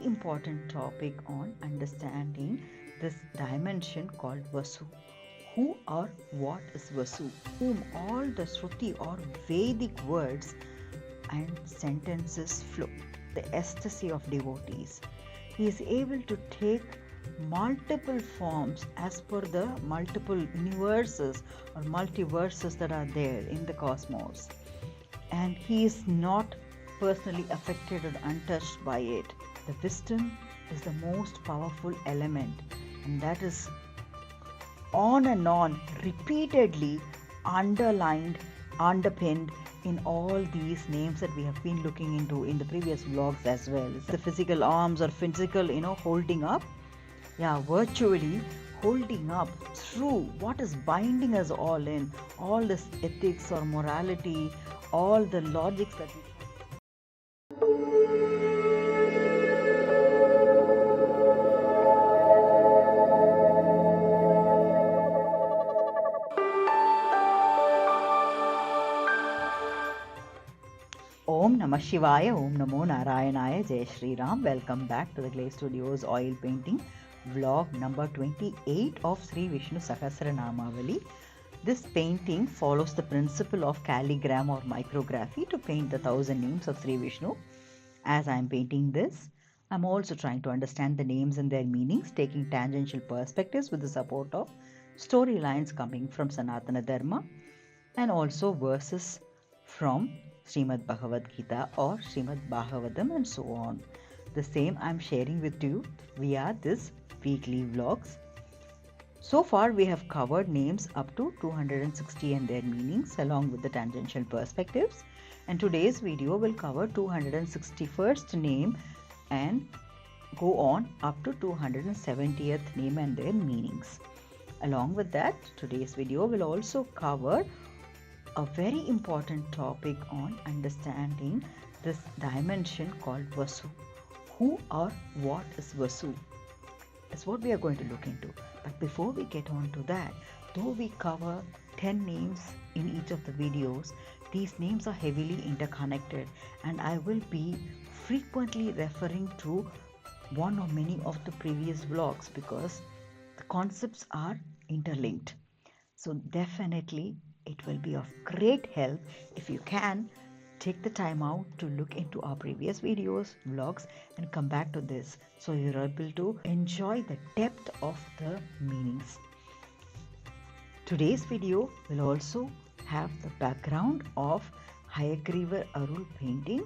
important topic on understanding this dimension called Vasu. Who or what is Vasu? Whom all the Shruti or Vedic words and sentences flow. The ecstasy of devotees. He is able to take multiple forms as per the multiple universes or multiverses that are there in the cosmos. And he is not personally affected or untouched by it. The wisdom is the most powerful element, and that is on and on, repeatedly underlined, underpinned in all these names that we have been looking into in the previous vlogs as well. It's the physical arms or physical, holding up. Yeah, virtually holding up through what is binding us all in, all this ethics or morality, all the logics that we Om Namah Shivaya, Om Namo Narayanaya, Jai Shri Ram. Welcome back to the Clay Studios oil painting vlog number 28 of Sri Vishnu Sahasranamavali. This painting follows the principle of calligram or micrography to paint the 1000 names of Sri Vishnu. As I am painting this, I am also trying to understand the names and their meanings, taking tangential perspectives with the support of storylines coming from Sanatana Dharma and also verses from Shrimad Bhagavad Gita or Shrimad Bhagavadam and so on. The same I am sharing with you via this weekly vlogs. So far we have covered names up to 260 and their meanings along with the tangential perspectives, and today's video will cover 261st name and go on up to 270th name and their meanings. Along with that, today's video will also cover a very important topic on understanding this dimension called Vasu. Who or what is Vasu? Is what we are going to look into. But before we get on to that, though we cover 10 names in each of the videos, these names are heavily interconnected, and I will be frequently referring to one or many of the previous vlogs because the concepts are interlinked. So definitely it will be of great help if you can take the time out to look into our previous videos, vlogs, and come back to this so you're able to enjoy the depth of the meanings. Today's video will also have the background of Hayagrivar Arul painting,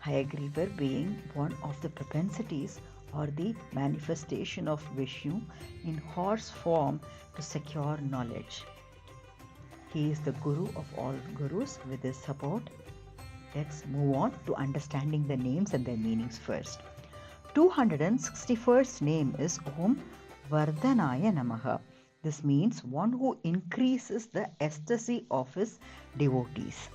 Hayagrivar being one of the propensities or the manifestation of Vishnu in horse form to secure knowledge. He is the Guru of all Gurus. With his support, let's move on to understanding the names and their meanings first. 261st name is Om Vardhanaya Namaha. This means one who increases the ecstasy of his devotees.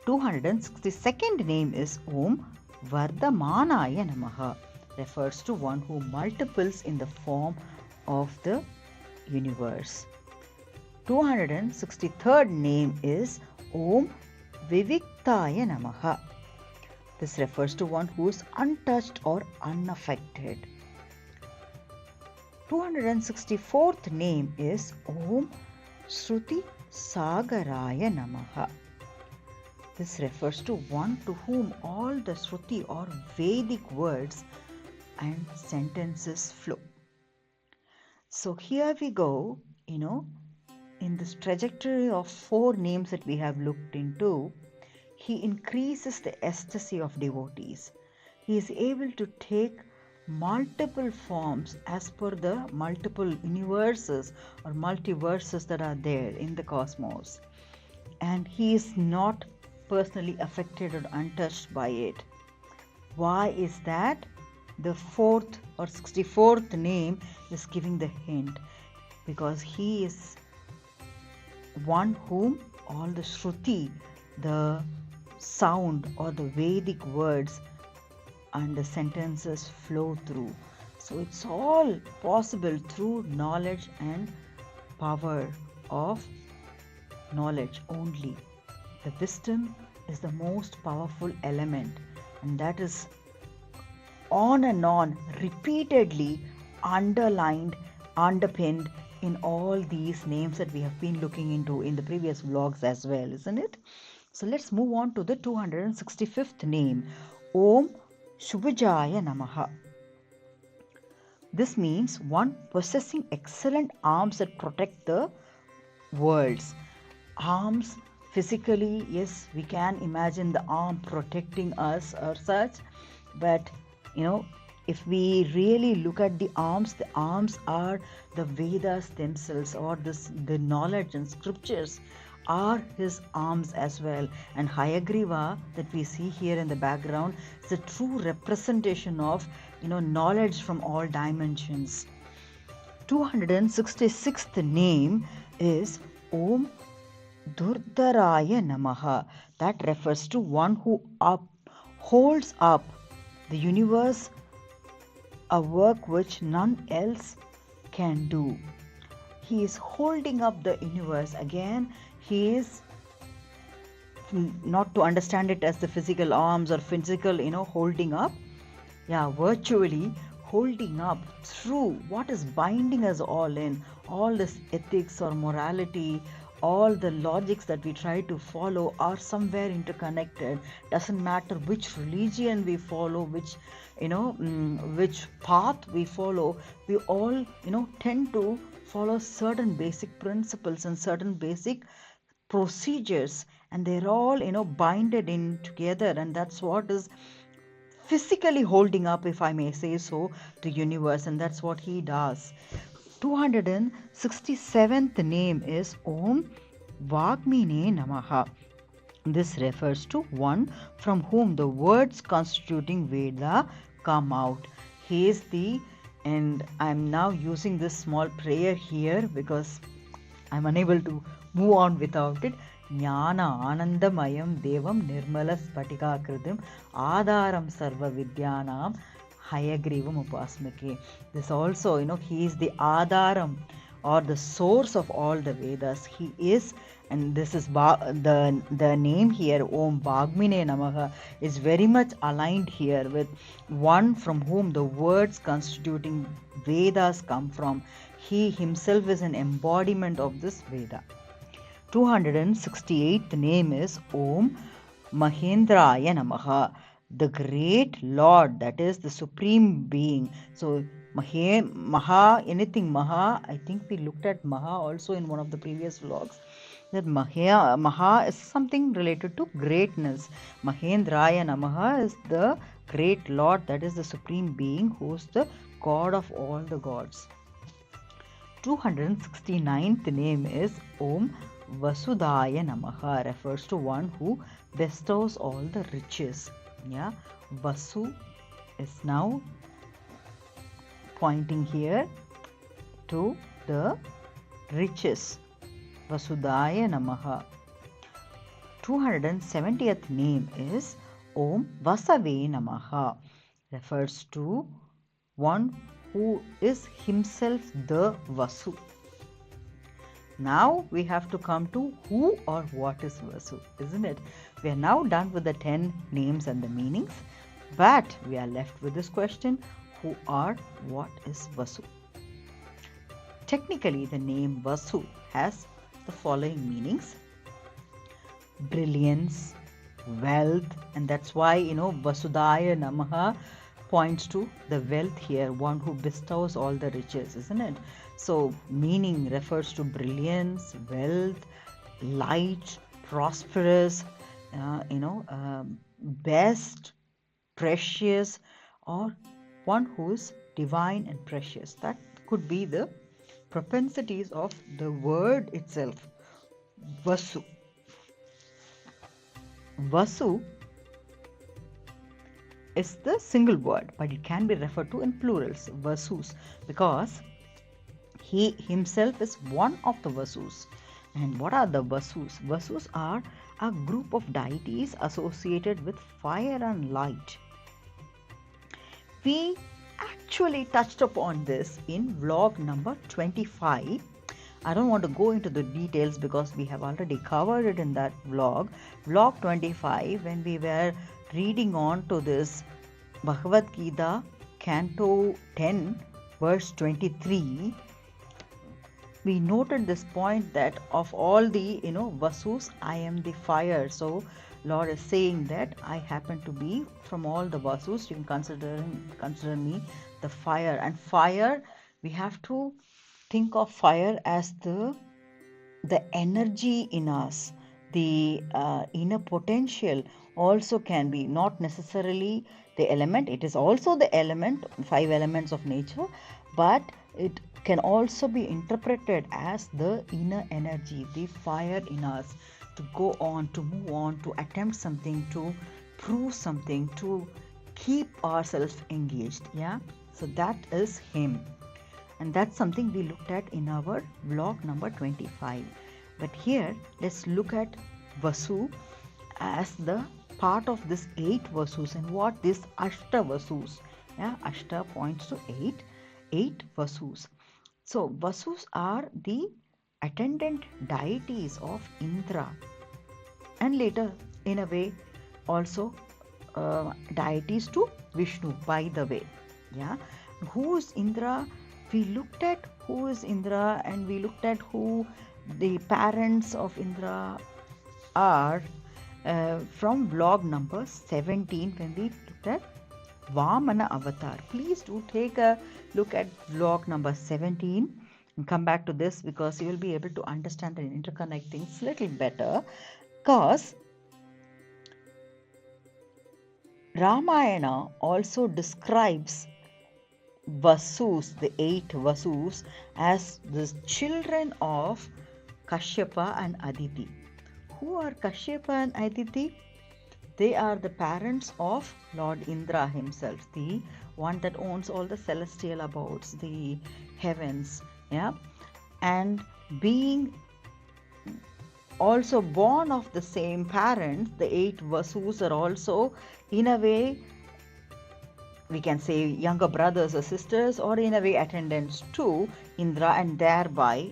262nd name is Om Vardhamanaya Namaha. Refers to one who multiples in the form of the universe. 263rd name is Om Viviktaya Namaha. This refers to one who is untouched or unaffected. 264th name is Om Shruti Sagaraya Namaha. This refers to one to whom all the Shruti or Vedic words and sentences flow. So here we go, in this trajectory of 4 names that we have looked into, he increases the ecstasy of devotees. He is able to take multiple forms as per the multiple universes or multiverses that are there in the cosmos. And he is not personally affected or untouched by it. Why is that? The 4th or 64th name is giving the hint, because he is one whom all the Shruti, the sound or the Vedic words and the sentences flow through. So it's all possible through knowledge and power of knowledge only. The wisdom is the most powerful element, and that is on and on, repeatedly underlined, underpinned in all these names that we have been looking into in the previous vlogs as well, isn't it? So let's move on to the 265th name, Om Shubhajaya Namaha. This means one possessing excellent arms that protect the worlds. Arms, physically, yes, we can imagine the arm protecting us or such, but if we really look at the arms are the Vedas themselves, or the knowledge and scriptures are his arms as well. And Hayagriva that we see here in the background is a true representation of knowledge from all dimensions. 266th name is Om Durdharaya Namaha. That refers to one who holds up the universe, a work which none else can do. He is holding up the universe. Again, he is not to understand it as the physical arms or physical, holding up. Yeah, virtually holding up through what is binding us all in, all this ethics or morality, all the logics that we try to follow are somewhere interconnected. Doesn't matter which religion we follow, which path we follow, we all tend to follow certain basic principles and certain basic procedures, and they're all binded in together, and that's what is physically holding up, if I may say so, the universe, and that's what he does. 267th name is Om Vagmine Namaha. This refers to one from whom the words constituting Veda come out. He is and I'm now using this small prayer here because I'm unable to move on without it. Jnana Anandamayam Devam Nirmala Spatikakritim Adaram Sarva Vidyanam Hayagrivam Upasmake. This also, he is the Adaram, or the source of all the Vedas. He is, and this is the name here, Om Vagmine Namaha, is very much aligned here with one from whom the words constituting Vedas come from. He himself is an embodiment of this Veda. 268th name is Om Mahendraya Namaha, the great Lord, that is the supreme being. So Maha, anything Maha, I think we looked at Maha also in one of the previous vlogs, that Maha is something related to greatness. Mahendraya Namaha is the great Lord, that is the supreme being, who is the God of all the gods. 269th name is Om Vasudaya Namaha, refers to one who bestows all the riches. Yeah, Vasu is now pointing here to the riches. Vasudaya Namaha. 270th name is Om Vasave Namaha, refers to one who is himself the Vasu. Now we have to come to who or what is Vasu, isn't it? We are now done with the 10 names and the meanings, but we are left with this question: who or what is Vasu? Technically, the name Vasu has the following meanings: brilliance, wealth, and that's why Vasudaya Namaha points to the wealth here, one who bestows all the riches, isn't it? So meaning refers to brilliance, wealth, light, prosperous, best, precious, or one who is divine and precious. That could be the propensities of the word itself, Vasu. Vasu is the single word, but it can be referred to in plurals, Vasus, because he himself is one of the Vasus. And what are the Vasus? Vasus are a group of deities associated with fire and light. We actually touched upon this in vlog number 25. I don't want to go into the details because we have already covered it in that vlog 25, when we were reading on to this Bhagavad Gita, Canto 10, verse 23, we noted this point that of all the Vasus, I am the fire. So Lord is saying that I happen to be from all the Vasus. You can consider me the fire. And fire, we have to think of fire as the energy in us, the inner potential also can be not necessarily the element. It is also the element, 5 elements of nature, but it can also be interpreted as the inner energy, the fire in us to go on, to move on, to attempt something, to prove something, to keep ourselves engaged. Yeah, so that is him. And that's something we looked at in our vlog number 25. But here, let's look at Vasu as the part of this 8 Vasus and what this Ashta Vasus. Yeah, Ashta points to 8 Vasus. So, Vasus are the attendant deities of Indra, and later, in a way, also deities to Vishnu, by the way. Yeah, who is Indra? We looked at who is Indra, and we looked at who the parents of Indra are from vlog number 17 when we looked at Vamana Avatar. Please do take a look at vlog number 17 and come back to this, because you will be able to understand and interconnect things a little better, because Ramayana also describes Vasus, the 8 Vasus, as the children of Kashyapa and Aditi. Who are Kashyapa and Aditi? They are the parents of Lord Indra himself, the one that owns all the celestial abodes, the heavens. Yeah, and being also born of the same parents, the 8 Vasus are also, in a way, we can say younger brothers or sisters, or in a way attendants to Indra, and thereby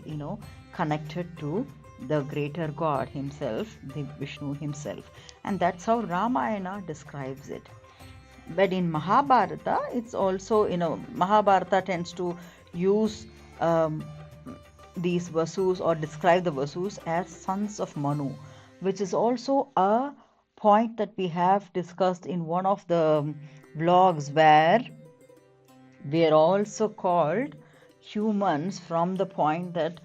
connected to the greater God himself, the Vishnu himself. And that's how Ramayana describes it. But in Mahabharata, it's also, Mahabharata tends to use these Vasus or describe the Vasus as sons of Manu, which is also a point that we have discussed in one of the vlogs, where we are also called humans from the point that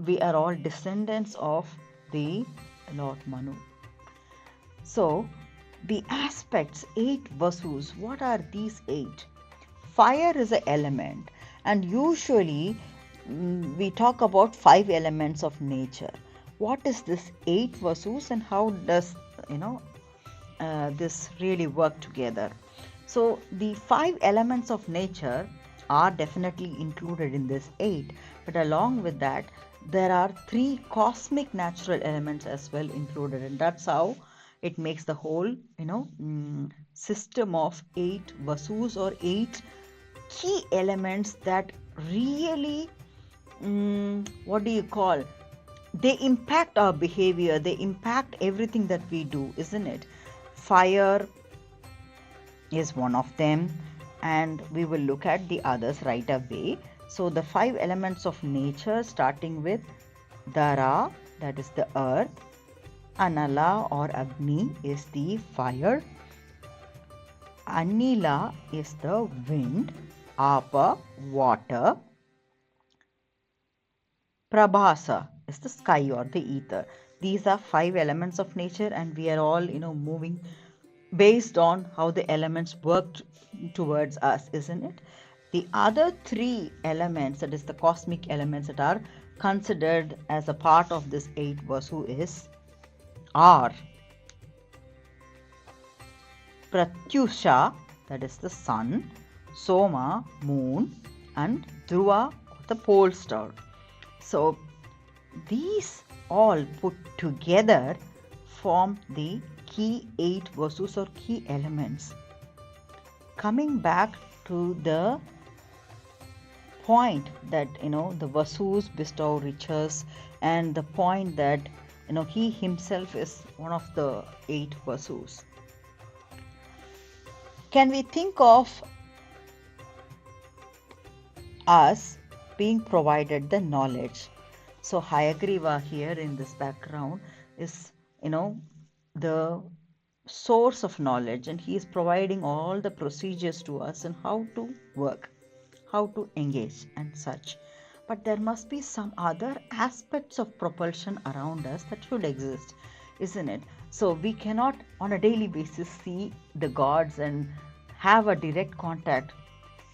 we are all descendants of the Lord Manu. So the aspects, 8 Vasus, what are these 8? Fire is an element, and usually we talk about 5 elements of nature. What is this 8 Vasus, and how does this really work together? So the 5 elements of nature are definitely included in this 8, but along with that there are 3 cosmic natural elements as well included, and that's how it makes the whole system of 8 Vasus, or 8 key elements that really they impact our behavior, they impact everything that we do, isn't it? Fire is one of them, and we will look at the others right away. So the 5 elements of nature, starting with Dara, that is the earth, Anala or Agni is the fire, Anila is the wind, Apa, water, Prabhasa is the sky or the ether. These are 5 elements of nature, and we are all moving based on how the elements work towards us, isn't it? The other 3 elements, that is the cosmic elements that are considered as a part of this 8 Vasu are Pratyusha, that is the sun, Soma, moon, and Dhruva, the pole star. So these all put together form the key 8 Vasus, or key elements. Coming back to the point that the Vasus bestow riches, and the point that he himself is one of the 8 Vasus. can we think of us being provided the knowledge? So Hayagriva here in this background is, the source of knowledge, and he is providing all the procedures to us and how to work, how to engage and such. But there must be some other aspects of propulsion around us that should exist, isn't it? So we cannot on a daily basis see the gods and have a direct contact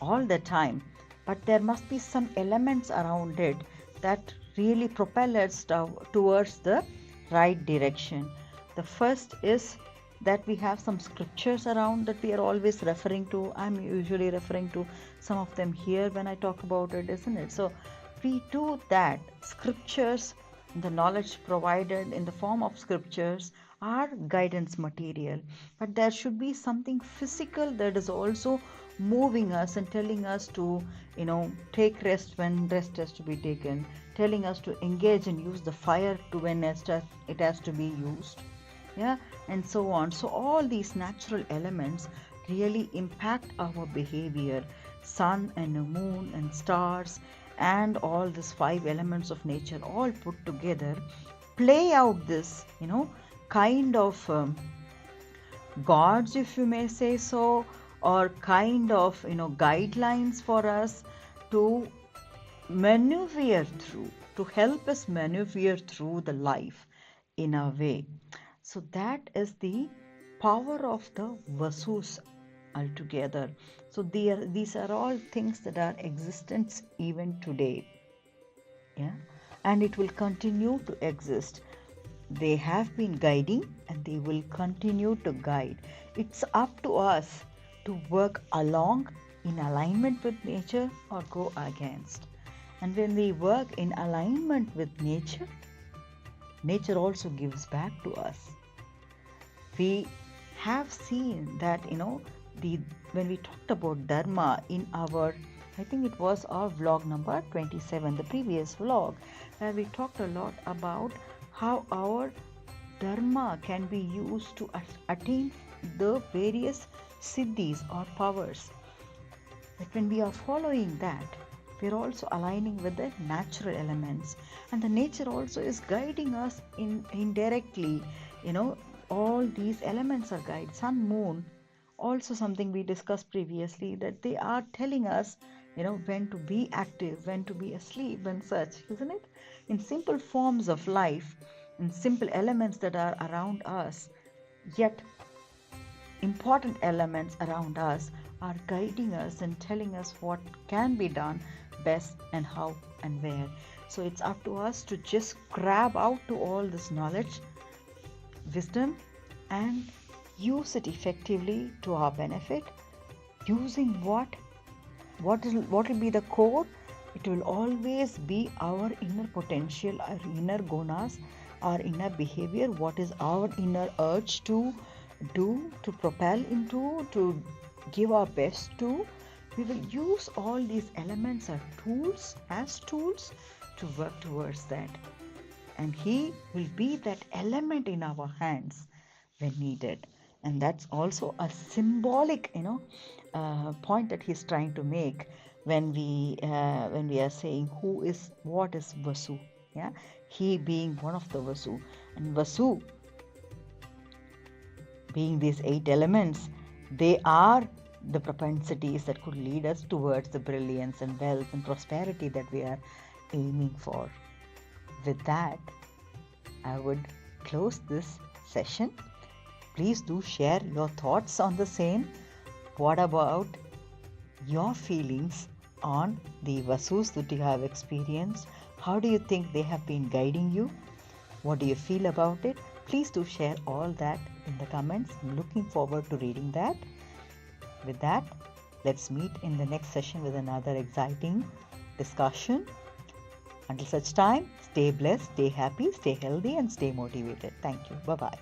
all the time, but there must be some elements around it that really propel us towards the right direction. The first is that we have some scriptures around that we are always referring to. I'm usually referring to some of them here when I talk about it, isn't it? So we do that. Scriptures, the knowledge provided in the form of scriptures, are guidance material, but there should be something physical that is also moving us and telling us to, take rest when rest has to be taken, telling us to engage and use the fire to when it has to be used, and so on. So all these natural elements really impact our behavior. Sun and the moon and stars and all these 5 elements of nature all put together play out this, kind of gods, if you may say so, or kind of, guidelines for us to maneuver through, to help us maneuver through the life in a way. So that is the power of the Vasus altogether. So these are all things that are existence even today, and it will continue to exist. They have been guiding and they will continue to guide. It's up to us to work along in alignment with nature or go against. And when we work in alignment with nature, nature also gives back to us. We have seen that, when we talked about Dharma in our, I think it was our vlog number 27, the previous vlog, where we talked a lot about how our Dharma can be used to attain the various siddhis or powers. But when we are following that, we are also aligning with the natural elements, and the nature also is guiding us indirectly. All these elements are guide. Sun, moon, also something we discussed previously, that they are telling us, when to be active, when to be asleep and such, isn't it? In simple forms of life, in simple elements that are around us, yet important elements around us are guiding us and telling us what can be done best and how and where. So it's up to us to just grab out to all this knowledge, wisdom, and use it effectively to our benefit. Using what will be the core? It will always be our inner potential, our inner gunas, our inner behavior, what is our inner urge to do, to propel into, to give our best to. We will use all these elements as tools to work towards that. And he will be that element in our hands when needed. And that's also a symbolic, point that he's trying to make when we are saying what is Vasu. He being one of the Vasu, and Vasu being these 8 elements, they are the propensities that could lead us towards the brilliance and wealth and prosperity that we are aiming for. With that, I would close this session. Please do share your thoughts on the same. What about your feelings on the Vasus that you have experienced? How do you think they have been guiding you? What do you feel about it? Please do share all that in the comments. I'm looking forward to reading that. With that, let's meet in the next session with another exciting discussion. Until such time, stay blessed, stay happy, stay healthy, and stay motivated. Thank you. Bye-bye.